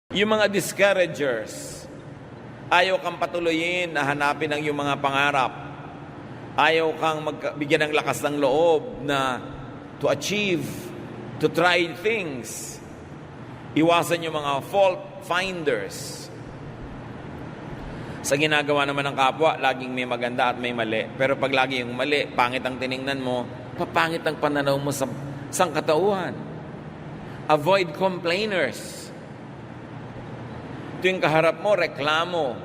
Yung mga discouragers, ayaw kang patuloyin na hanapin ang iyong mga pangarap. Ayaw kang bigyan ng lakas ng loob na to achieve, to try things. Iwasan yung mga fault finders. Sa ginagawa naman ng kapwa, laging may maganda at may mali. Pero pag lagi yung mali, pangit ang tiningnan mo, papangit ang pananaw mo sa sangkatauhan. Avoid complainers. Tuwing kaharap mo, reklamo.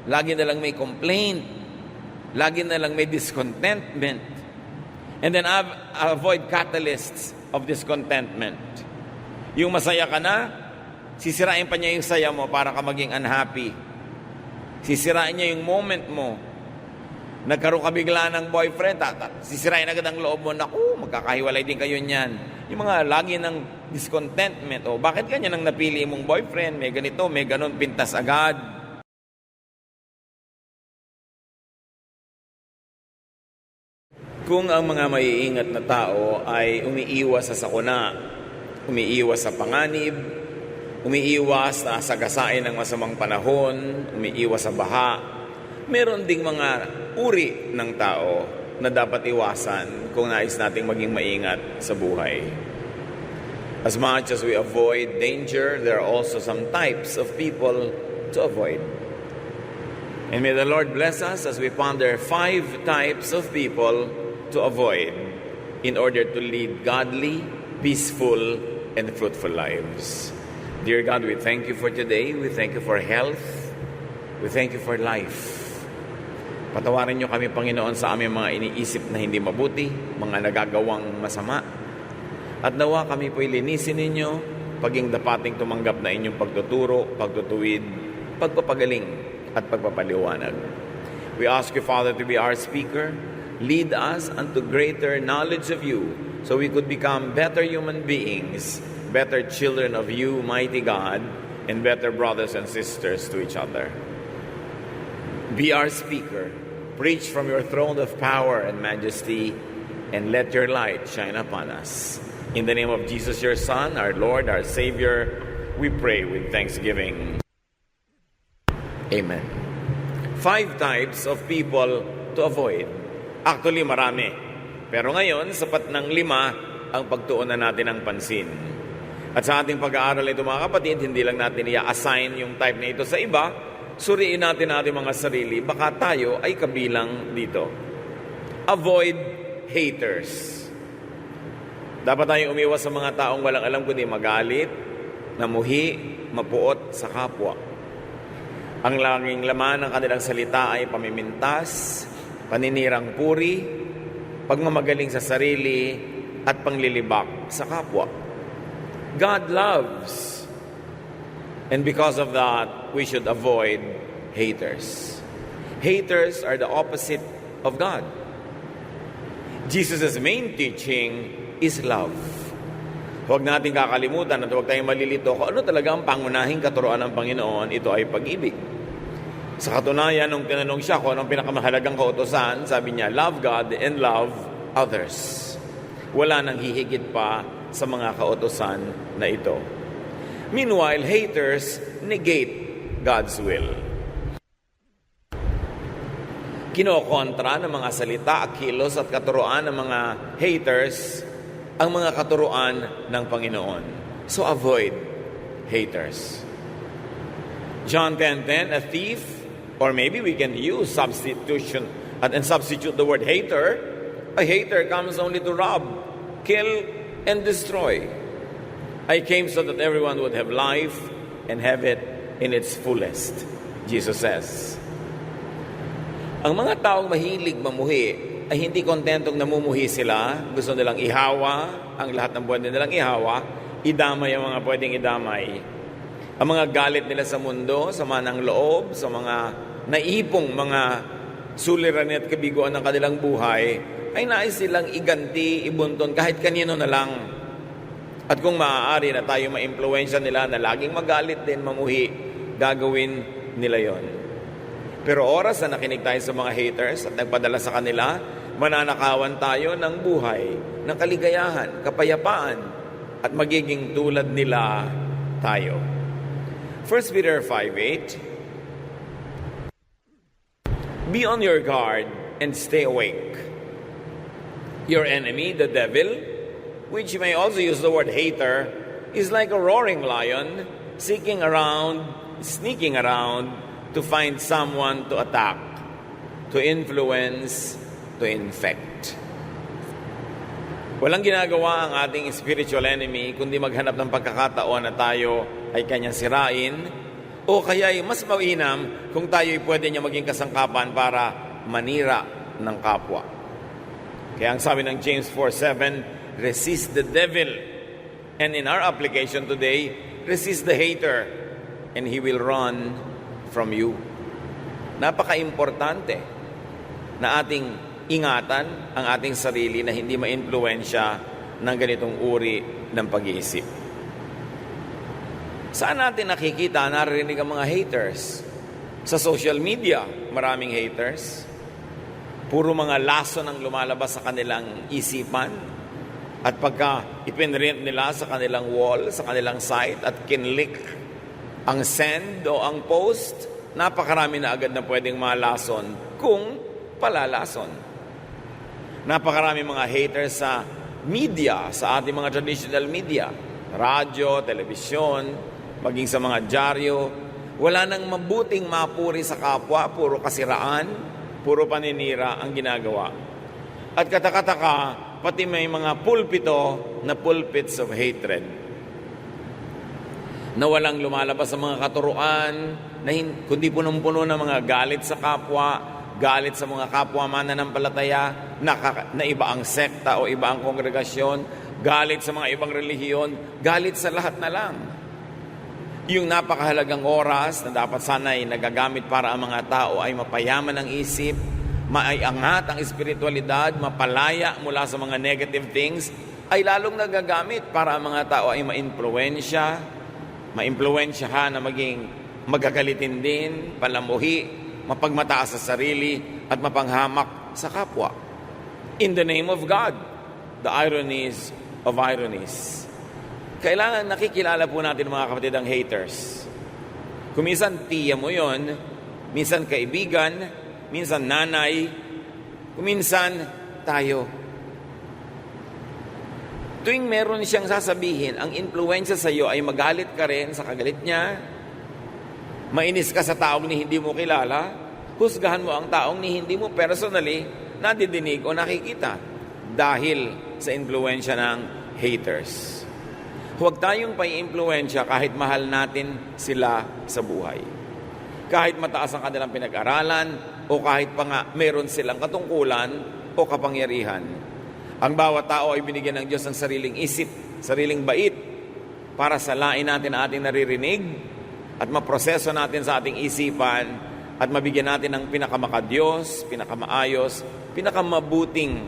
Lagi na lang may complaint. Lagi na lang may discontentment. And then avoid catalysts of discontentment. Yung masaya ka na, sisirain pa niya yung saya mo para ka maging unhappy. Sisirain niya yung moment mo. Nagkaroon ka bigla ng boyfriend, sisirain agad ang loob mo, naku, magkakahiwalay din kayo niyan. Yung mga lagi ng discontentment, bakit ganyan ang napili mong boyfriend, may ganito, may ganon, pintas agad. Kung ang mga maiingat na tao ay umiiwas sa sakuna, umiiwas sa panganib, umiiwas na sagasain ng masamang panahon, umiiwas sa baha, meron ding mga uri ng tao na dapat iwasan kung nais nating maging maingat sa buhay. As much as we avoid danger, there are also some types of people to avoid. And may the Lord bless us as we ponder 5 types of people to avoid in order to lead godly, peaceful, and fruitful lives. Dear God, we thank you for today. We thank you for health. We thank you for life. Patawarin niyo kami, Panginoon, sa aming mga iniisip na hindi mabuti, mga nagagawang masama. At nawa kami po'y linisin ninyo, paging dapating tumanggap na inyong pagtuturo, pagtutuwid, pagpapagaling, at pagpapaliwanag. We ask you, Father, to be our speaker. Lead us unto greater knowledge of you, so we could become better human beings, better children of you, mighty God, and better brothers and sisters to each other. Be our speaker. Preach from your throne of power and majesty, and let your light shine upon us. In the name of Jesus, your Son, our Lord, our Savior, we pray with thanksgiving. Amen. 5 types of people to avoid. Actually, marami. Pero ngayon, sapat ng 5 ang pagtuunan natin ng pansin. At sa ating pag-aaral ito, mga kapatid, hindi lang natin i-assign yung type na ito sa iba. Suriin natin ating mga sarili, baka tayo ay kabilang dito. Avoid haters. Dapat tayong umiwas sa mga taong walang alam kundi magalit, namuhi, mapuot sa kapwa. Ang laging laman ng kanilang salita ay pamimintas, paninirang puri, pagmamagaling sa sarili, at panglilibak sa kapwa. God loves. And because of that, we should avoid haters. Haters are the opposite of God. Jesus' main teaching is love. Huwag natin kakalimutan at huwag tayong malilito kung ano talaga ang pangunahing katuruan ng Panginoon, ito ay pag-ibig. Sa katunayan, nung tinanong siya kung anong pinakamahalagang kautusan, sabi niya, love God and love others. Wala nang hihigit pa sa mga kautusan na ito. Meanwhile, haters negate God's will. Kinokontra ng mga salita, kilos at katuruan ng mga haters ang mga katuruan ng Panginoon. So avoid haters. John 10:10, a thief, or maybe we can use substitution and substitute the word hater. A hater comes only to rob, kill, and destroy. I came so that everyone would have life and have it in its fullest, Jesus says. Ang mga taong mahilig mamuhi ay hindi kontentong namumuhi sila. Gusto nilang ihawa ang lahat ng pwede nilang ihawa, idamay ang mga pwedeng idamay. Ang mga galit nila sa mundo, sama ng loob, sa mga naipong mga suliranin at kabiguan ng kanilang buhay, ay nais silang iganti, ibunton kahit kanino na lang. At kung maaari na tayo ma-impluwensya nila na laging magalit din, mamuhi, gagawin nila yon. Pero oras na nakinig tayo sa mga haters at nagpadala sa kanila, mananakawan tayo ng buhay, ng kaligayahan, kapayapaan, at magiging tulad nila tayo. 1 Peter 5:8. Be on your guard and stay awake. Your enemy, the devil, which you may also use the word hater, is like a roaring lion, sneaking around to find someone to attack, to influence, to infect. Walang ginagawa ang ating spiritual enemy kundi maghanap ng pagkakataon na tayo ay kanyang sirain, o kaya ay mas mainam kung tayo ay pwede niya maging kasangkapan para manira ng kapwa. Kaya ang sabi ng James 4:7, resist the devil. And in our application today, resist the hater and he will run from you. Napaka-importante na ating ingatan ang ating sarili na hindi ma-impluwensya ng ganitong uri ng pag-iisip. Saan natin nakikita, naririnig ang mga haters? Sa social media, maraming haters. Puro mga lason ang lumalabas sa kanilang isipan. At pagka ipinrint nila sa kanilang wall, sa kanilang site, at kinlik ang send o ang post, napakarami na agad na pwedeng malason kung palalason. Napakarami mga haters sa media, sa ating mga traditional media, radyo, telebisyon, maging sa mga dyaryo. Wala nang mabuting mapuri sa kapwa, puro kasiraan, puro paninira ang ginagawa. At katakataka, pati may mga pulpito na pulpits of hatred, na walang lumalabas sa mga katuruan, kundi punong-puno ng mga galit sa kapwa, galit sa mga kapwa mananampalataya, na iba ang sekta o iba ang kongregasyon, galit sa mga ibang relihiyon, galit sa lahat na lang. Yung napakahalagang oras na dapat sana ay nagagamit para ang mga tao ay mapayaman ang isip, maiangat ang espiritualidad, mapalaya mula sa mga negative things, ay lalong nagagamit para ang mga tao ay maimpluwensyahan na maging magagalitin din, palamuhi, mapagmataas sa sarili, at mapanghamak sa kapwa. In the name of God, the ironies of ironies. Kailangan nakikilala po natin mga kapatid ang haters. Kung minsan tiya mo yon, minsan kaibigan, minsan nanay, kung minsan tayo. Tuwing meron siyang sasabihin, ang influensya sa iyo ay magalit ka rin sa kagalit niya, mainis ka sa taong ni hindi mo kilala, husgahan mo ang taong ni hindi mo personally nadidinig o nakikita dahil sa influensya ng haters. Huwag tayong pai-influensya kahit mahal natin sila sa buhay. Kahit mataas ang kanilang pinag-aralan o kahit pa nga meron silang katungkulan o kapangyarihan. Ang bawat tao ay binigyan ng Diyos ng sariling isip, sariling bait para salain natin ang ating naririnig at maproseso natin sa ating isipan at mabigyan natin ng pinakamakadyos, pinakamaayos, pinakamabuting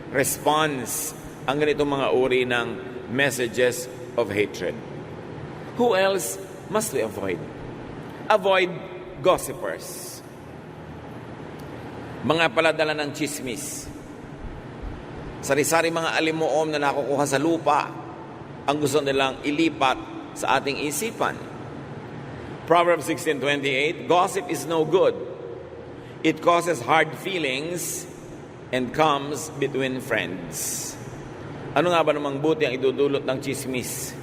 response ang ganitong mga uri ng messages of hatred. Who else must we avoid? Avoid gossipers. Mga paladala ng chismis. Sari-sari mga alimuom na nakukuha sa lupa ang gusto nilang ilipat sa ating isipan. Proverbs 16:28, gossip is no good. It causes hard feelings and comes between friends. Ano nga ba namang buti ang idudulot ng chismis?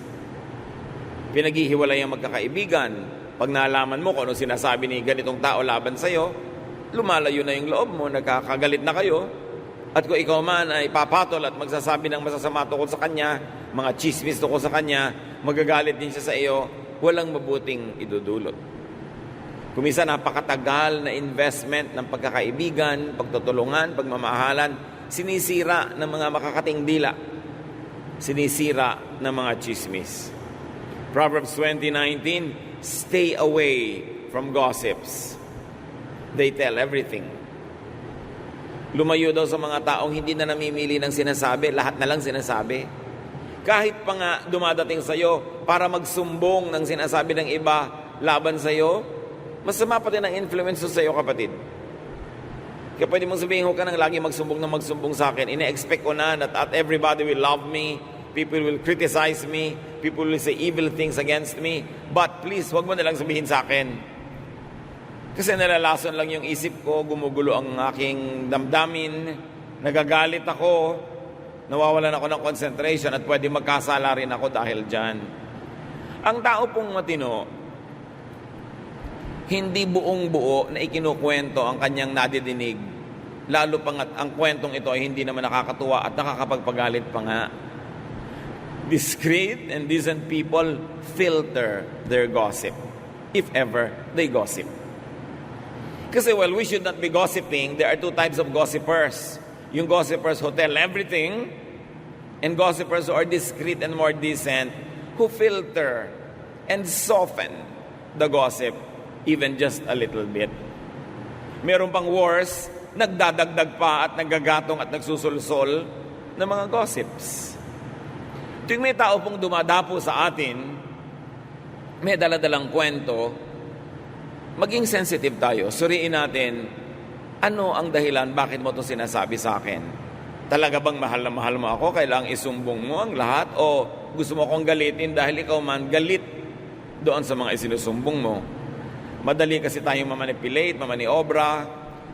Pinaghihiwalay ang magkakaibigan. Pag nalaman mo kung ano sinasabi ni ganitong tao laban sa'yo, lumalayo na yung loob mo, nagkakagalit na kayo. At kung ikaw man ay papatol at magsasabi ng masasama tungkol sa kanya, mga chismis tungkol sa kanya, magagalit din siya sa iyo, walang mabuting idudulot. Kumisa napakatagal na investment ng pagkakaibigan, pagtutulungan, pagmamahalan, sinisira ng mga makakating dila, sinisira ng mga chismis. Proverbs 20:19, stay away from gossips. They tell everything. Lumayo daw sa mga taong hindi na namimili ng sinasabi, lahat na lang sinasabi. Kahit pa nga dumadating sa iyo para magsumbong ng sinasabi ng iba laban sa iyo, masama pa din ang influence sa iyo, kapatid. Kaya pwede mong sabihin, huwag ka nang lagi magsumbong sa akin. Ine-expect ko na that everybody will love me, people will criticize me, people will say evil things against me, but please, huwag mo nalang sabihin sa akin. Kasi nalalason lang yung isip ko, gumugulo ang aking damdamin, nagagalit ako, nawawalan ako ng concentration at pwede magkasala rin ako dahil dyan. Ang tao pong matino, hindi buong buo na ikinukwento ang kanyang nadidinig, lalo pang ang kwentong ito ay hindi naman nakakatuwa at nakakapagpagalit pa nga. Discreet and decent people filter their gossip, if ever they gossip. Kasi while we should not be gossiping, there are two types of gossipers. Yung gossipers who tell everything, and gossipers who are discreet and more decent, who filter and soften the gossip even just a little bit. Meron pang worse, nagdadagdag pa at nagagatong at nagsusulsol ng mga gossips. Tuwing may tao pong dumadapo sa atin, may daladalang kwento, maging sensitive tayo. Suriin natin, ano ang dahilan, bakit mo ito sinasabi sa akin? Talaga bang mahal na mahal mo ako? Kailangang isumbong mo ang lahat? O gusto mo akong galitin dahil ikaw man galit doon sa mga isinusumbong mo? Madali kasi tayong mamanipulate, mamaniobra,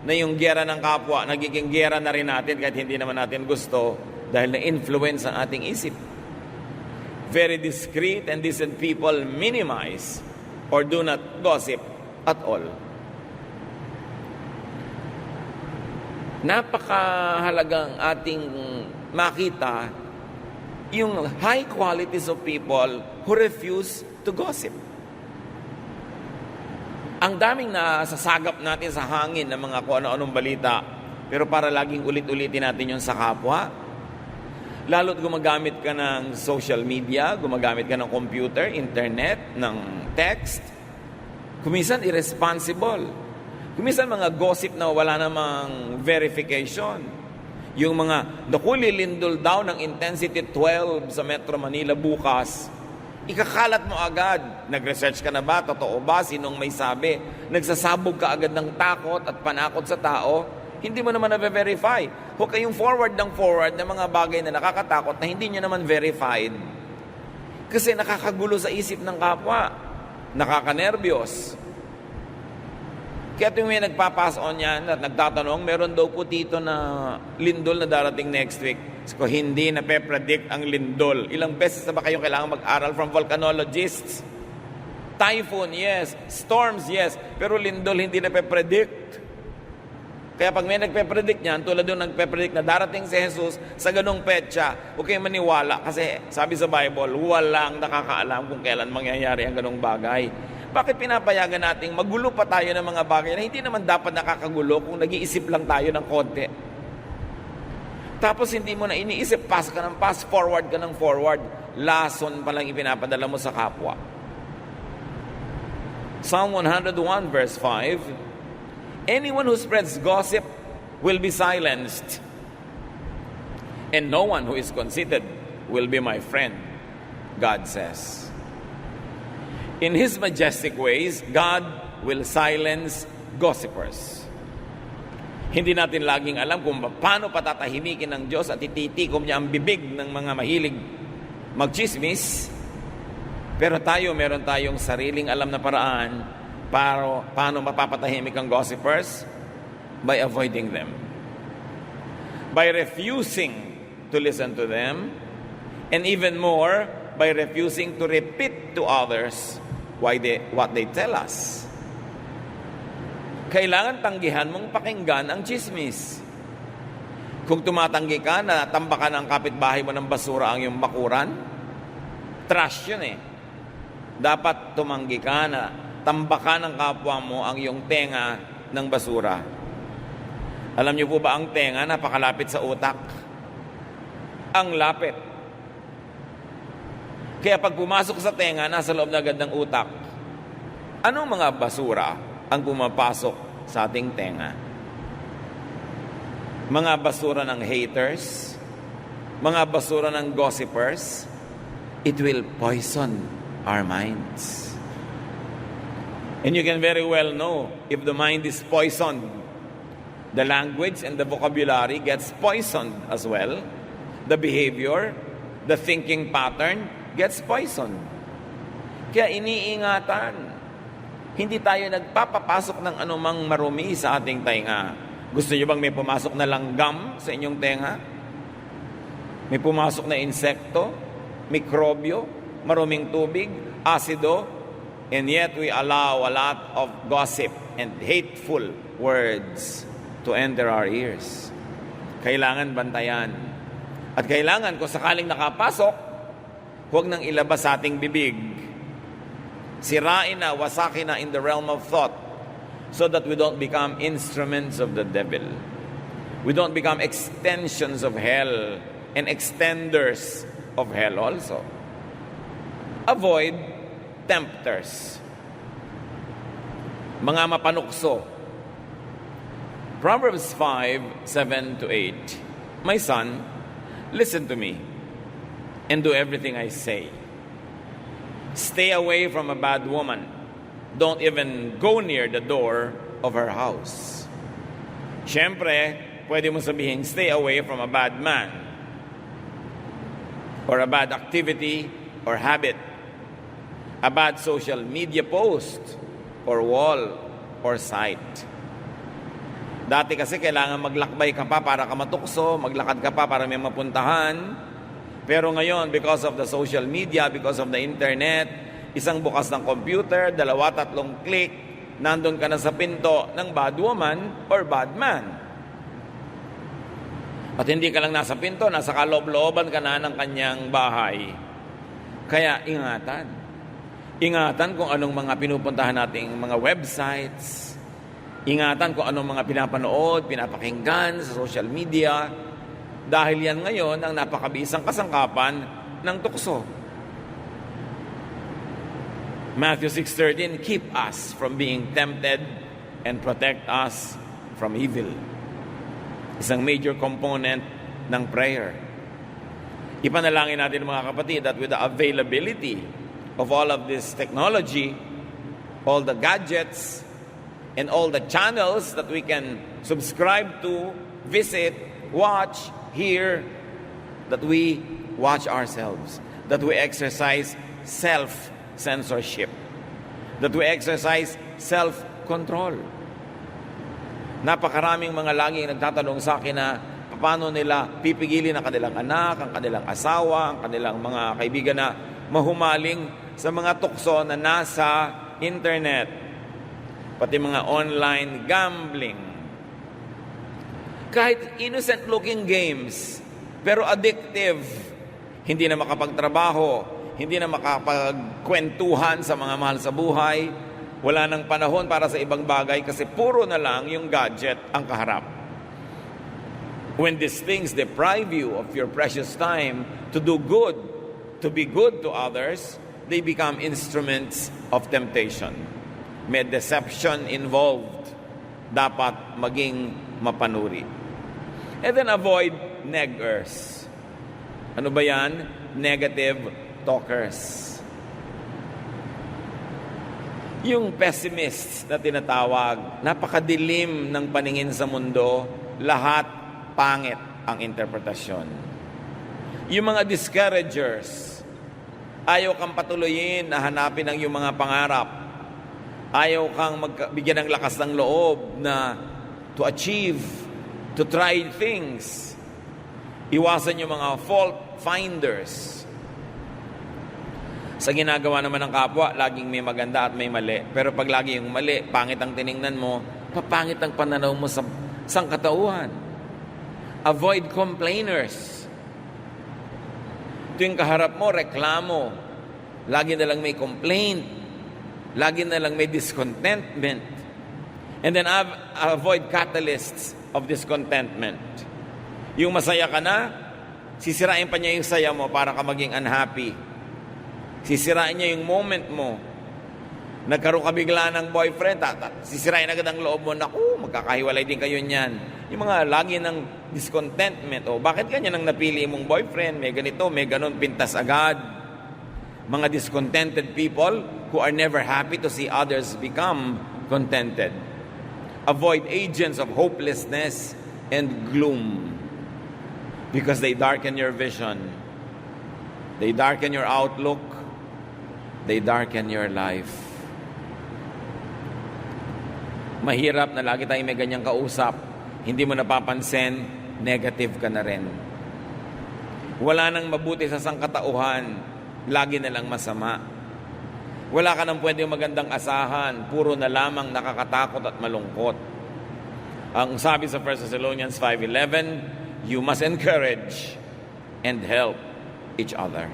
na yung giyera ng kapwa, nagiging giyera na rin natin kahit hindi naman natin gusto dahil na-influence ang ating isip. Very discreet and decent people minimize or do not gossip at all. Napakahalagang ating makita yung high qualities of people who refuse to gossip. Ang daming nasasagap natin sa hangin ng mga kung ano-anong balita, pero para laging ulit-ulitin natin yun sa kapwa. Lalo't gumagamit ka ng social media, gumagamit ka ng computer, internet, ng text. Kuminsan irresponsible. Kuminsan mga gossip na wala namang verification. Yung mga, naku, lilindol daw ng intensity 12 sa Metro Manila bukas, ikakalat mo agad. Nag-research ka na ba? Totoo ba? Sinong may sabi? Nagsasabog ka agad ng takot at panakot sa tao? Hindi mo naman na-verify. Huwag kayong forward ng mga bagay na nakakatakot na hindi nyo naman verified. Kasi nakakagulo sa isip ng kapwa. Nakakanerbiyos. Kaya tuwing may nagpapason yan at nagtatanong, meron daw po dito na lindol na darating next week. So, hindi na pe-predict ang lindol. Ilang beses na ba kayong kailangan mag-aral from volcanologists? Typhoon, yes. Storms, yes. Pero lindol, hindi na pe-predict. Kaya pag may nagpe-predict niyan, tulad doon nagpe-predict na darating si Jesus sa ganong petsa, huwag kayong maniwala. Kasi sabi sa Bible, walang nakakaalam kung kailan mangyayari ang ganong bagay. Bakit pinapayagan nating magulo pa tayo ng mga bagay na hindi naman dapat nakakagulo kung nag-iisip lang tayo ng konti? Tapos hindi mo na iniisip, pass ka ng pass, forward ka ng forward. Lason pa lang ipinapadala mo sa kapwa. Psalm 101 verse 5, anyone who spreads gossip will be silenced, and no one who is conceited will be my friend, God says. In His majestic ways, God will silence gossipers. Hindi natin laging alam kung paano patatahimikin ng Diyos at ititikom niya ang bibig ng mga mahilig magchismis. Pero meron tayong sariling alam na paraan para paano mapapatahimik ang gossipers? By avoiding them. By refusing to listen to them. And even more, by refusing to repeat to others what they tell us. Kailangan tanggihan mong pakinggan ang chismis. Kung tumatanggi ka na tambakan ang kapitbahay mo ng basura ang iyong bakuran, trash yun eh. Dapat tumanggi ka na tambakan ng kapwa mo ang iyong tenga ng basura. Alam niyo po ba ang tenga napakalapit sa utak? Ang lapit. Kaya pag pumasok sa tenga, nasa loob na agad ng utak. Anong mga basura ang pumapasok sa ating tenga? Mga basura ng haters, mga basura ng gossipers, it will poison our minds. And you can very well know if the mind is poisoned, the language and the vocabulary gets poisoned as well, the behavior, the thinking pattern gets poisoned. Kaya iniingatan. Hindi tayo nagpapapasok ng anumang marumi sa ating tenga. Gusto niyo bang may pumasok na langgam sa inyong tenga? May pumasok na insekto, mikrobyo, maruming tubig, asido, and yet we allow a lot of gossip and hateful words to enter our ears. Kailangan bantayan. At kailangan kung sakaling nakapasok, huwag nang ilabas sa ating bibig. Sirain na, wasakin na in the realm of thought so that we don't become instruments of the devil. We don't become extensions of hell and extenders of hell also. Avoid tempters. Mga mapanukso. Proverbs 5:7-8. My son, listen to me and do everything I say. Stay away from a bad woman. Don't even go near the door of her house. Siyempre, pwede mo sabihin, stay away from a bad man or a bad activity or habit, a bad social media post or wall or site. Dati kasi kailangan maglakbay ka pa para ka matukso, maglakad ka pa para may mapuntahan. Pero ngayon, because of the social media, because of the internet, isang bukas ng computer, 2-3 click, nandun ka na sa pinto ng bad woman or bad man. At hindi ka lang nasa pinto, nasa kaloob-looban ka na ng kanyang bahay. Kaya ingatan. Ingatan kung anong mga pinupuntahan nating mga websites. Ingatan kung anong mga pinapanood, pinapakinggan sa social media. Dahil yan ngayon ang napakabisang kasangkapan ng tukso. Matthew 6:13, keep us from being tempted and protect us from evil. Isang major component ng prayer. Ipanalangin natin mga kapatid that with the availability of all of this technology, all the gadgets, and all the channels that we can subscribe to, visit, watch, hear, that we watch ourselves, that we exercise self-censorship, that we exercise self-control. Napakaraming mga laging nagtatanong sa akin na paano nila pipigilin ang kanilang anak, ang kanilang asawa, ang kanilang mga kaibigan na mahumaling sa mga tukso na nasa internet, pati mga online gambling. Kahit innocent-looking games, pero addictive, hindi na makapagtrabaho, hindi na makapagkwentuhan sa mga mahal sa buhay, wala nang panahon para sa ibang bagay kasi puro na lang yung gadget ang kaharap. When these things deprive you of your precious time to do good, to be good to others, they become instruments of temptation. May deception involved. Dapat maging mapanuri. And then avoid neggers. Ano ba yan? Negative talkers. Yung pessimists na tinatawag, napakadilim ng paningin sa mundo, lahat pangit ang interpretasyon. Yung mga discouragers, ayaw kang patuloyin na hanapin ang iyong mga pangarap. Ayaw kang bigyan ng lakas ng loob na to achieve, to try things. Iwasan yung mga fault finders. Sa ginagawa naman ng kapwa, laging may maganda at may mali. Pero pag lagi yung mali, pangit ang tiningnan mo, papangit ang pananaw mo sa sangkatauhan. Avoid complainers. Tuwing kaharap mo, reklamo. Lagi na lang may complaint. Lagi na lang may discontentment. And then avoid catalysts of discontentment. Yung masaya ka na, sisirain pa niya yung saya mo para ka maging unhappy. Sisirain niya yung moment mo. Nagkaroon ka bigla ng boyfriend, sisirain agad ang loob mo, naku, magkakahiwalay din kayo niyan. Yung mga lagi ng discontentment, bakit ganyan ang napili mong boyfriend? May ganito, may ganon, pintas agad. Mga discontented people who are never happy to see others become contented. Avoid agents of hopelessness and gloom because they darken your vision. They darken your outlook. They darken your life. Mahirap na lagi tayong may ganyang kausap. Hindi mo napapansin, negative ka na rin. Wala nang mabuti sa sangkatauhan, lagi na lang masama. Wala ka nang pwedeng magandang asahan, puro na lamang nakakatakot at malungkot. Ang sabi sa 1 Thessalonians 5:11, you must encourage and help each other.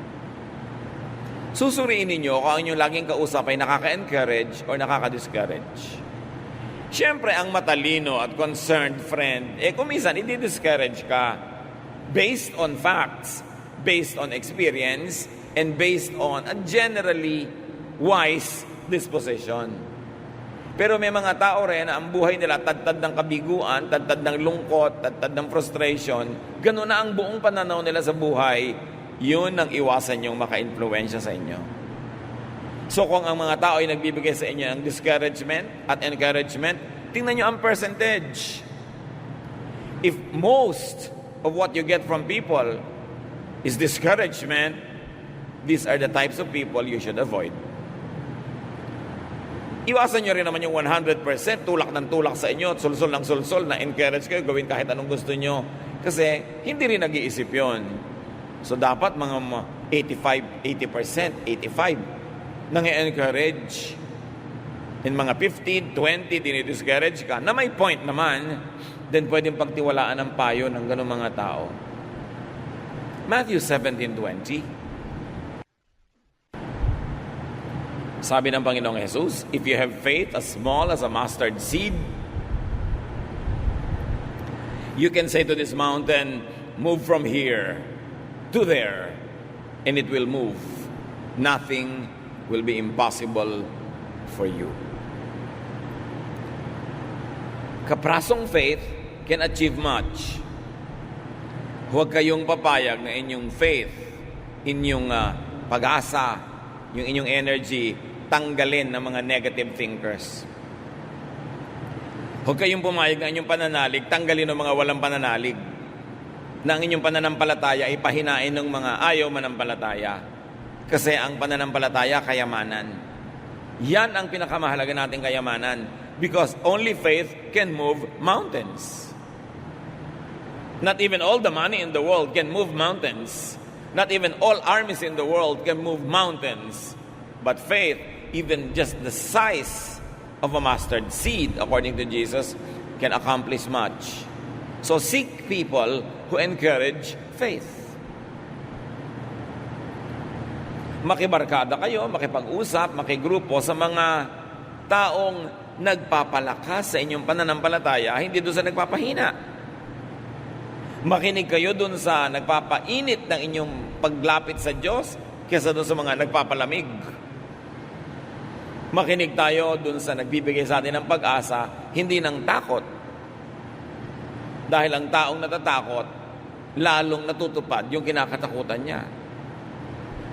Susuriin ninyo kung ang inyong laging kausap ay nakaka-encourage or nakaka-discourage. Siyempre, ang matalino at concerned friend, kung minsan, i-discourage ka based on facts, based on experience, and based on a generally wise disposition. Pero may mga tao rin na ang buhay nila tad-tad ng kabiguan, tad-tad ng lungkot, tad-tad ng frustration. Ganun na ang buong pananaw nila sa buhay. Yun ang iwasan yung maka-influensya sa inyo. So kung ang mga tao ay nagbibigay sa inyo ng discouragement at encouragement, tingnan nyo ang percentage. If most of what you get from people is discouragement, these are the types of people you should avoid. Iwasan nyo rin naman yung 100% tulak ng tulak sa inyo at sulsol ng sulsol na encourage kayo, gawin kahit anong gusto nyo. Kasi hindi rin nag-iisip yun. So dapat mga 85% nang i-encourage. In mga 15, 20, dinidiscourage ka, na may point naman, then pwedeng pagtiwalaan ang payo ng ganung mga tao. Matthew 17:20. Sabi ng Panginoong Jesus, if you have faith as small as a mustard seed, you can say to this mountain, move from here to there, and it will move. Nothing will be impossible for you. Kaprasong faith can achieve much. Huwag kayong papayag na inyong faith, inyong pag-asa, yung inyong energy, tanggalin ng mga negative thinkers. Huwag kayong pumayag na inyong pananalig, tanggalin ng mga walang pananalig. Na ang inyong pananampalataya ay pahinain ng mga ayaw manampalataya. Kasi ang pananampalataya, kayamanan. Yan ang pinakamahalaga nating kayamanan. Because only faith can move mountains. Not even all the money in the world can move mountains. Not even all armies in the world can move mountains. But faith, even just the size of a mustard seed, according to Jesus, can accomplish much. So seek people who encourage faith. Makibarkada kayo, makipag-usap, makigrupo sa mga taong nagpapalakas sa inyong pananampalataya, hindi doon sa nagpapahina. Makinig kayo doon sa nagpapainit ng inyong paglapit sa Diyos kaysa doon sa mga nagpapalamig. Makinig tayo doon sa nagbibigay sa atin ng pag-asa, hindi ng takot. Dahil ang taong natatakot, lalong natutupad yung kinakatakutan niya.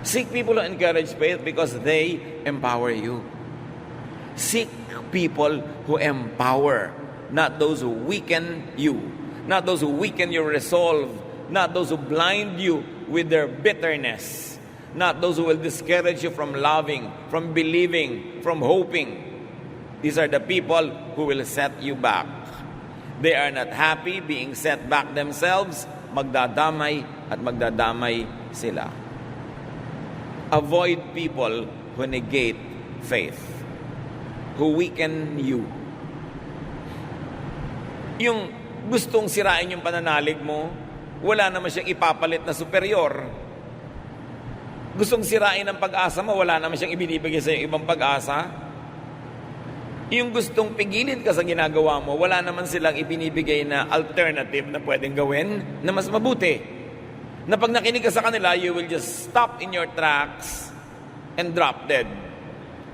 Seek people who encourage faith because they empower you. Seek people who empower, not those who weaken you, not those who weaken your resolve, not those who blind you with their bitterness, not those who will discourage you from loving, from believing, from hoping. These are the people who will set you back. They are not happy being set back themselves, magdadamay at magdadamay sila. Avoid people who negate faith, who weaken you. Yung gustong sirain yung pananalig mo, wala naman siyang ipapalit na superior. Gustong sirain ang pag-asa mo, wala naman siyang ibinibigay sa ibang pag-asa. Yung gustong pigilin ka sa ginagawa mo, wala naman silang ibinibigay na alternative na pwedeng gawin na mas mabuti. Na pag nakinig ka sa kanila, you will just stop in your tracks and drop dead.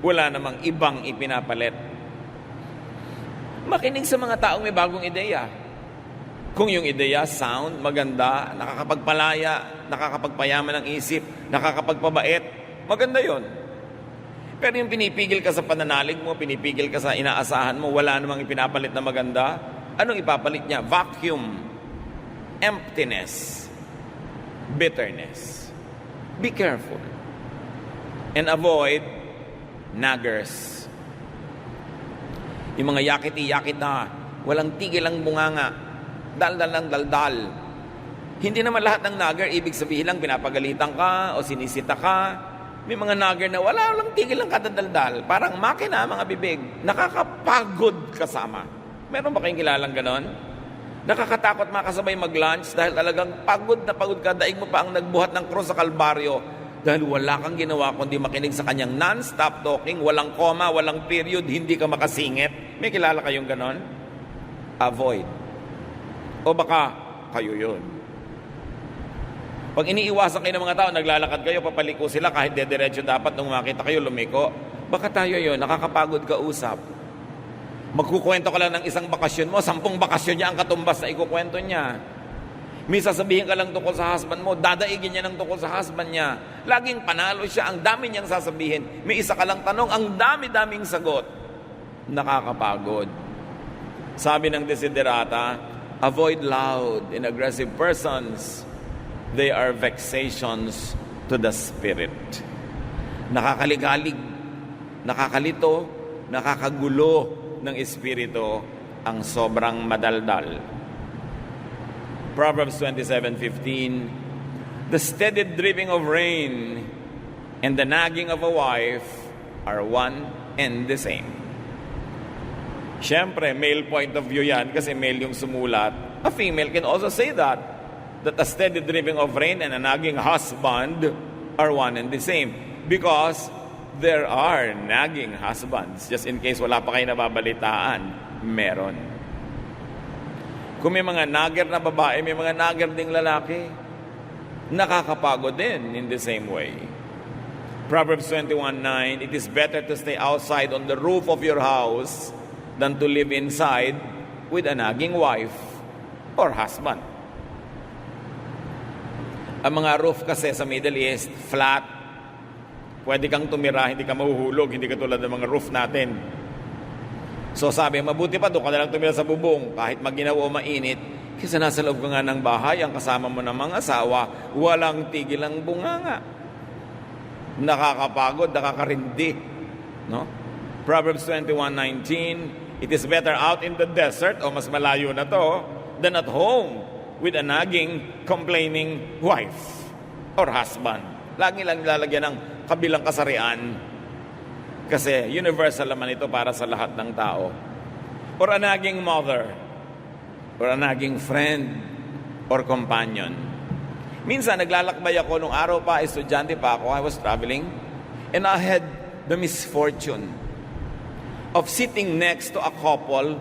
Wala namang ibang ipinapalit. Makinig sa mga taong may bagong ideya. Kung yung ideya, sound, maganda, nakakapagpalaya, nakakapagpayaman ng isip, nakakapagpabait, maganda yon. Pero yung pinipigil ka sa pananalig mo, pinipigil ka sa inaasahan mo, wala namang ipinapalit na maganda, anong ipapalit niya? Vacuum, emptiness, bitterness. Be careful. And avoid naggers. Yung mga yakiti-yakit na walang tigil ang bunganga, daldal ng daldal. Hindi naman lahat ng nagger ibig sabihin lang pinapagalitan ka o sinisita ka. May mga nagger na walang tigil ang kadadaldal. Parang makina, mga bibig. Nakakapagod kasama. Meron ba kayong kilalang ganon? Nakakatakot makasabay mag-lunch dahil talagang pagod na pagod ka. Daig mo pa ang nagbuhat ng krus sa Kalbaryo dahil wala kang ginawa kundi makinig sa kanyang non-stop talking, walang koma, walang period, hindi ka makasingit. May kilala kayong ganon? Avoid. O baka kayo yun. Pag iniiwasan kayo ng mga tao, naglalakad kayo, papaliko sila kahit dediretso dapat nung makita kayo lumiko. Baka tayo yun, nakakapagod ka usap. Magkukwento ka lang ng isang bakasyon mo, 10 bakasyon niya ang katumbas na ikukwento niya. May sasabihin ka lang tungkol sa husband mo, dadaigin niya ng tungkol sa husband niya. Laging panalo siya, ang dami niyang sasabihin. May isa ka lang tanong, ang dami-daming sagot. Nakakapagod. Sabi ng Desiderata, avoid loud and aggressive persons. They are vexations to the spirit. Nakakaligalig, nakakalito, nakakagulo ng espiritu ang sobrang madaldal. Proverbs 27:15, the steady dripping of rain and the nagging of a wife are one and the same. Siyempre, male point of view yan kasi male yung sumulat. A female can also say that a steady dripping of rain and a nagging husband are one and the same. Because there are nagging husbands. Just in case wala pa kayo nababalitaan, meron. Kung may mga nagger na babae, may mga nagger ding lalaki, nakakapagod din in the same way. Proverbs 21:9, it is better to stay outside on the roof of your house than to live inside with a nagging wife or husband. Ang mga roof kasi sa Middle East, flat. Pwede kang tumira, hindi ka mahuhulog, hindi katulad ng mga roof natin. So sabi, mabuti pa doon ka na lang tumira sa bubong, kahit maginaw o mainit, kasi nasa loob ka nga ng bahay, ang kasama mo ng mga asawa, walang tigil ang bunganga. Nakakapagod, nakakarindi. No? Proverbs 21:19, it is better out in the desert, o mas malayo na to, than at home with a nagging, complaining wife or husband. Lagi lang lalagyan ng kabilang kasarian kasi universal naman ito para sa lahat ng tao. Or a nagging mother, or a nagging friend, or companion. Minsan, naglalakbay ako nung araw pa, estudyante pa ako, I was traveling, and I had the misfortune of sitting next to a couple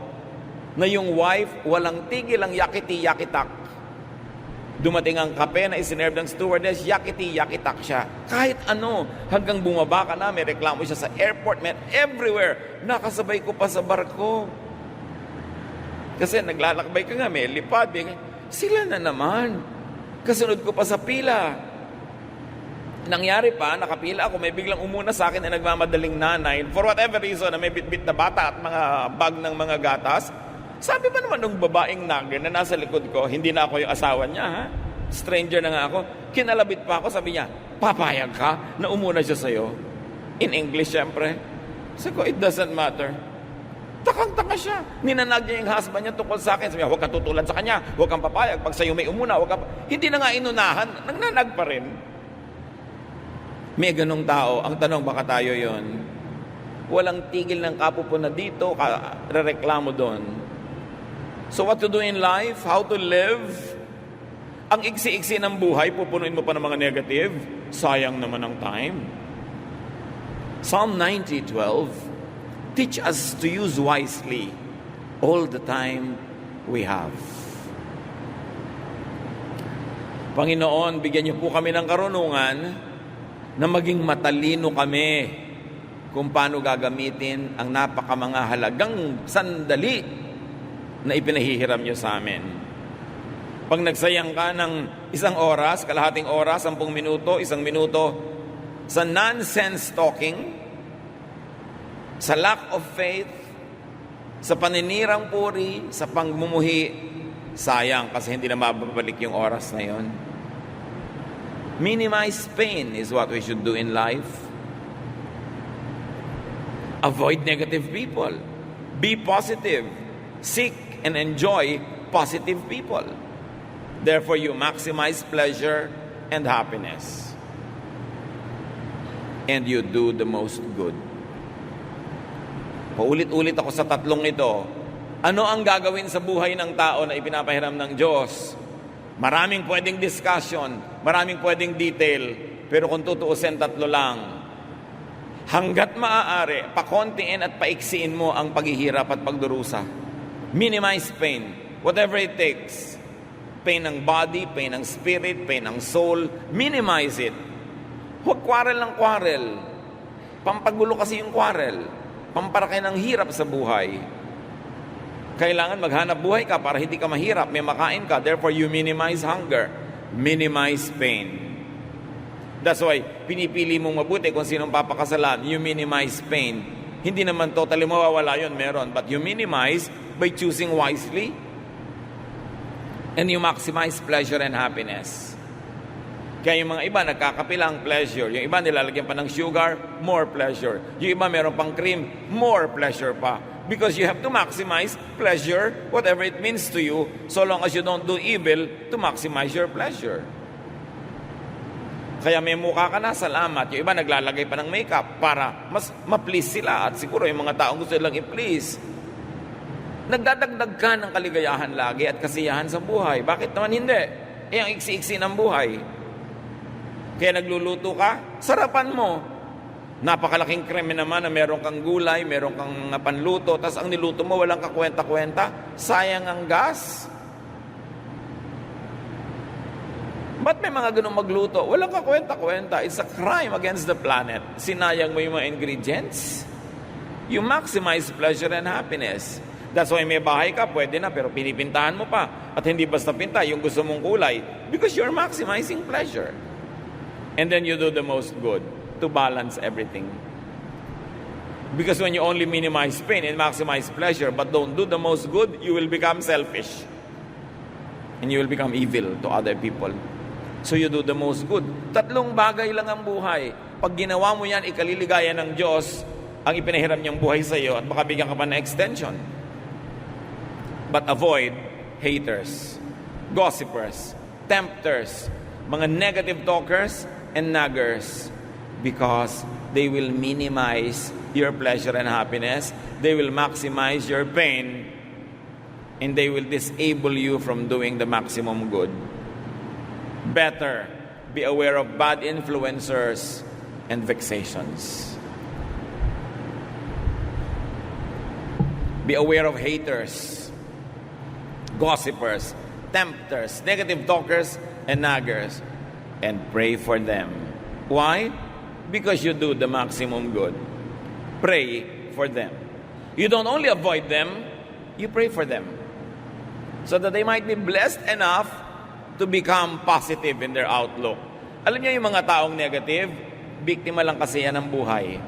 na yung wife, walang tigil ang yakiti-yakitak. Dumating ang kape na isinerve ng stewardess, yakiti-yakitak siya. Kahit ano, hanggang bumaba ka na, may reklamo siya sa airport, man, everywhere. Nakasabay ko pa sa barko. Kasi naglalakbay ka nga, may lipad. Sila na naman. Kasunod ko pa sa pila. Nangyari pa, nakapila ako, may biglang umuna sa akin na nagmamadaling nanay. For whatever reason, na may bit-bit na bata at mga bag ng mga gatas. Sabi ba naman ng babaeng nagger na nasa likod ko, hindi na ako yung asawa niya, ha? Stranger na nga ako. Kinalabit pa ako, sabi niya, papayag ka na umuna siya sa'yo? In English, syempre. Sabi ko, it doesn't matter. Takang-taka siya. Ninanag niya yung husband niya tungkol sa akin. Sabi niya, huwag ka tutulan sa kanya. Huwag kang papayag. Pag sa'yo may umuna, huwag ka... Hindi na nga inunahan. Nagnanag pa rin. May ganong tao. Ang tanong, baka tayo yon. Walang tigil ng kapupo na dito, rereklamo doon. So what to do in life? How to live? Ang iksi-iksi ng buhay, pupunuin mo pa ng mga negative. Sayang naman ang time. Psalm 90:12, teach us to use wisely all the time we have. Panginoon, bigyan niyo po kami ng karunungan na maging matalino kami kung paano gagamitin ang napakamanga halagang sandali na ipinahihiram niyo sa amin. Pag nagsayang ka ng 1 oras, kalahating oras, 10 minuto, 1 minuto, sa nonsense talking, sa lack of faith, sa paninirang puri, sa pangmumuhi, sayang kasi hindi na mababalik yung oras na yon. Minimize pain is what we should do in life. Avoid negative people. Be positive. Seek and enjoy positive people. Therefore, you maximize pleasure and happiness. And you do the most good. Paulit-ulit ako sa tatlong ito. Ano ang gagawin sa buhay ng tao na ipinapahiram ng Diyos? Maraming pwedeng discussion, maraming pwedeng detail, pero kung tutuusin, tatlo lang. Hanggat maaari, pakontiin at paiksiin mo ang paghihirap at pagdurusa. Minimize pain, whatever it takes. Pain ng body, pain ng spirit, pain ng soul, minimize it. Huwag quarrel ng quarrel. Pampagulo kasi yung quarrel. Pamparaki ng hirap sa buhay. Kailangan maghanap buhay ka para hindi ka mahirap, may makain ka. Therefore, you minimize hunger. Minimize pain. That's why, pinipili mong mabuti kung sinong papakasalan. You minimize pain. Hindi naman totally mawawala yun, meron. But you minimize by choosing wisely. And you maximize pleasure and happiness. Kaya yung mga iba, nagkakapilang pleasure. Yung iba, nilalagyan pa ng sugar, more pleasure. Yung iba, meron pang cream, more pleasure pa. Because you have to maximize pleasure, whatever it means to you, so long as you don't do evil to maximize your pleasure. Kaya may mukha ka na, salamat. Yung iba naglalagay pa ng makeup para mas ma-please sila. At siguro yung mga taong gusto nilang i-please. Nagdadagdag ka ng kaligayahan lagi at kasiyahan sa buhay. Bakit naman hindi? Eh, ang iksi-iksi ng buhay. Kaya nagluluto ka, sarapan mo. Napakalaking kreme naman na meron kang gulay, meron kang panluto, tas ang niluto mo walang kakwenta-kwenta, sayang ang gas. Ba't may mga ganun magluto? Walang kakwenta-kwenta. It's a crime against the planet. Sinayang mo yung mga ingredients. You maximize pleasure and happiness. That's why may bahay ka, pwede na, pero pinipintahan mo pa. At hindi basta pinta, yung gusto mong kulay. Because you're maximizing pleasure. And then you do the most good to balance everything. Because when you only minimize pain and maximize pleasure but don't do the most good, you will become selfish. And you will become evil to other people. So you do the most good. Tatlong bagay lang ang buhay. Pag ginawa mo yan, ikaliligaya ng Diyos ang ipinahiram niyang buhay sa iyo at baka bigyan ka pa ng extension. But avoid haters, gossipers, tempters, mga negative talkers, and naggers, because they will minimize your pleasure and happiness, they will maximize your pain, and they will disable you from doing the maximum good. Better be aware of bad influencers and vexations. Be aware of haters, gossipers, tempters, negative talkers, and naggers, and pray for them. Why? Because you do the maximum good. Pray for them. You don't only avoid them, you pray for them. So that they might be blessed enough to become positive in their outlook. Alam niyo yung mga taong negative, biktima lang kasi yan ng buhay.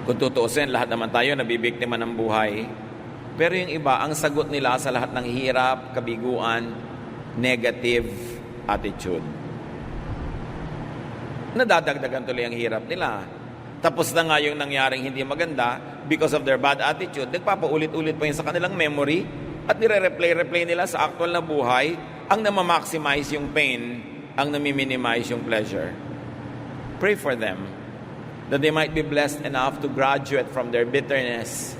Kung tutuusin, lahat naman tayo nabibiktima ng buhay. Pero yung iba, ang sagot nila sa lahat ng hirap, kabiguan, negative attitude. Nadadagdagan tuloy ang hirap nila. Tapos na nga yung nangyaring hindi maganda because of their bad attitude, nagpapaulit-ulit pa yun sa kanilang memory at nire-replay nila sa actual na buhay ang namamaximize yung pain, ang nami-minimize yung pleasure. Pray for them that they might be blessed enough to graduate from their bitterness.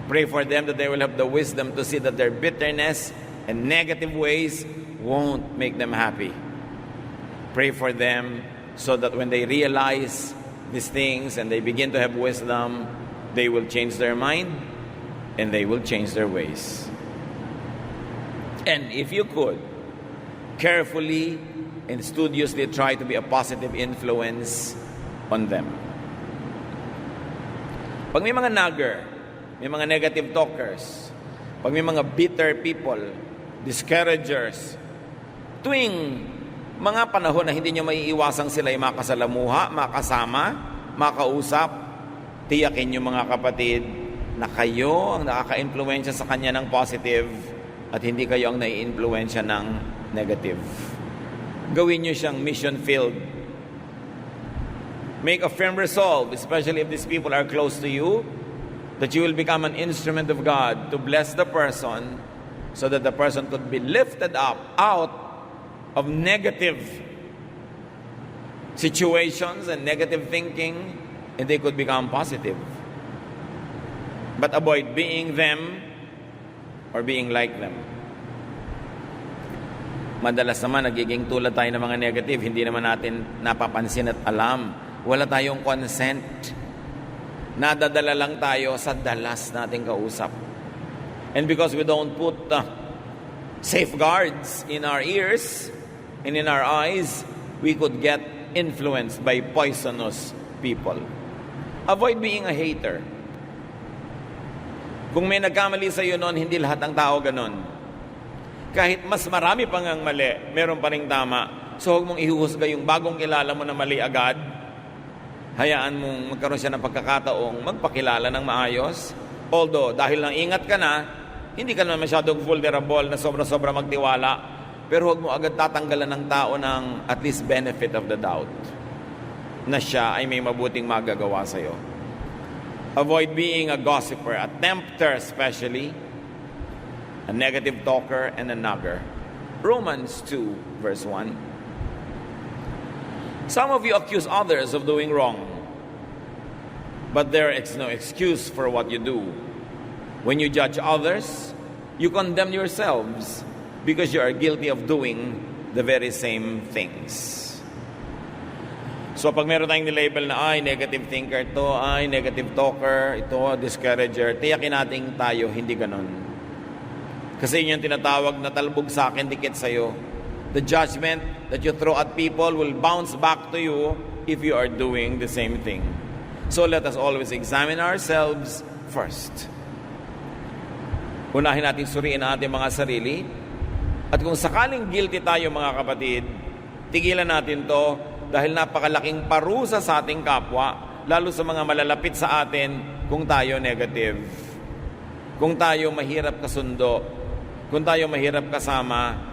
Pray for them that they will have the wisdom to see that their bitterness and negative ways won't make them happy. Pray for them so that when they realize these things and they begin to have wisdom, they will change their mind and they will change their ways. And if you could, carefully and studiously try to be a positive influence on them. Pag may mga nagger, may mga negative talkers, pag may mga bitter people, discouragers, tuwing mga panahon na hindi nyo maiiwasang sila ay makasalamuha, makasama, makausap, tiyakin nyo mga kapatid na kayo ang nakaka-influensya sa kanya ng positive at hindi kayo ang nai-influensya ng negative. Gawin nyo siyang mission-filled. Make a firm resolve, especially if these people are close to you, that you will become an instrument of God to bless the person so that the person could be lifted up out of negative situations and negative thinking, and they could become positive. But avoid being them or being like them. Madalas naman, nagiging tulad tayo ng mga negative, hindi naman natin napapansin at alam. Wala tayong consent. Nadadala lang tayo sa dalas nating kausap. And because we don't put safeguards in our ears and in our eyes, we could get influenced by poisonous people. Avoid being a hater. Kung may nagkamali sa iyo noon, hindi lahat ng tao ganon. Kahit mas marami pang ang mali, meron pa ring tama. So huwag mong ihuhusga yung bagong kilala mo na mali agad. Hayaan mong magkaroon siya ng pagkakataong magpakilala ng maayos. Although, dahil nang ingat ka na, hindi ka naman masyadong vulnerable na sobra-sobra magtiwala. Pero huwag mo agad tatanggalan ng tao ng at least benefit of the doubt na siya ay may mabuting magagawa sa'yo. Avoid being a gossiper, a tempter especially, a negative talker, and a nagger. Romans 2, verse 1. Some of you accuse others of doing wrong, but there is no excuse for what you do. When you judge others, you condemn yourselves because you are guilty of doing the very same things. So pag meron tayong nilabel na ay negative thinker to, ay negative talker, ito discourager, tiyakin natin tayo, hindi ganon. Kasi yun yung tinatawag na talbog sa akin, dikit sa'yo. The judgment that you throw at people will bounce back to you if you are doing the same thing. So let us always examine ourselves first. Unahin natin suriin ang ating mga sarili. At kung sakaling guilty tayo mga kapatid, tigilan natin to dahil napakalaking parusa sa ating kapwa, lalo sa mga malalapit sa atin kung tayo negative. Kung tayo mahirap kasundo, kung tayo mahirap kasama,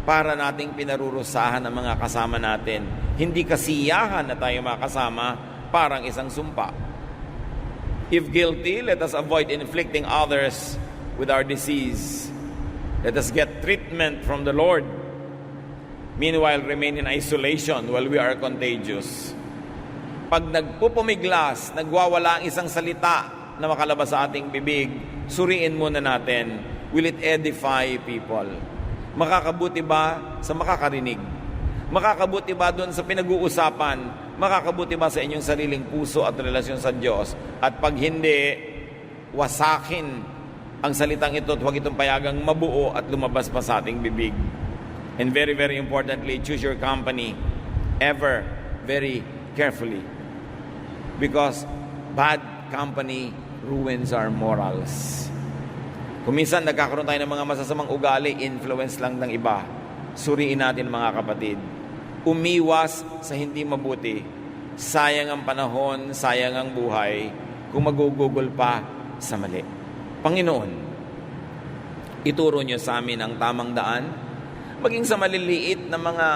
para nating pinarurusahan ang mga kasama natin. Hindi kasiyahan na tayo makasama, parang isang sumpa. If guilty, let us avoid inflicting others with our disease. Let us get treatment from the Lord. Meanwhile, remain in isolation while we are contagious. Pag nagpupumiglas, nagwawala ang isang salita na makalabas sa ating bibig, suriin muna natin. Will it edify people? Makakabuti ba sa makakarinig? Makakabuti ba doon sa pinag-uusapan? Makakabuti ba sa inyong sariling puso at relasyon sa Diyos? At pag hindi, wasakin ang salitang ito at huwag itong payagang mabuo at lumabas pa sa ating bibig. And very, very importantly, choose your company ever very carefully. Because bad company ruins our morals. Kung minsan nagkakaroon tayo ng mga masasamang ugali, influence lang ng iba. Suriin natin mga kapatid. Umiwas sa hindi mabuti. Sayang ang panahon, sayang ang buhay, kung magugugol pa sa mali. Panginoon, ituro niyo sa amin ang tamang daan, maging sa maliliit na mga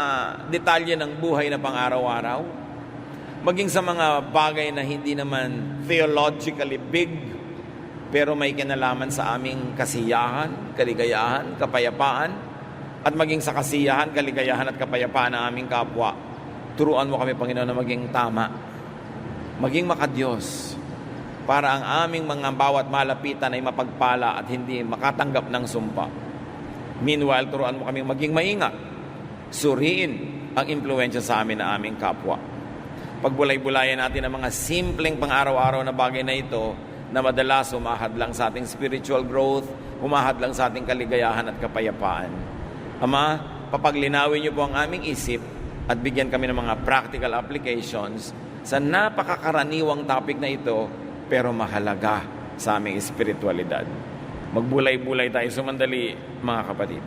detalye ng buhay na pang-araw-araw, maging sa mga bagay na hindi naman theologically big, pero may kinalaman sa aming kasiyahan, kaligayahan, kapayapaan, at maging sa kasiyahan, kaligayahan at kapayapaan ng aming kapwa. Turuan mo kami, Panginoon, na maging tama, maging makadiyos, para ang aming mga bawat malapitan ay mapagpala at hindi makatanggap ng sumpa. Meanwhile, turuan mo kami maging maingat, suriin ang impluensya sa amin na aming kapwa. Pagbulay-bulayan natin ang mga simpleng pang-araw-araw na bagay na ito, na madalas humahad lang sa ating spiritual growth, humahad lang sa ating kaligayahan at kapayapaan. Ama, papaglinawin niyo po ang aming isip at bigyan kami ng mga practical applications sa napakakaraniwang topic na ito, pero mahalaga sa aming espiritualidad. Magbulay-bulay tayo sumandali, mga kapatid.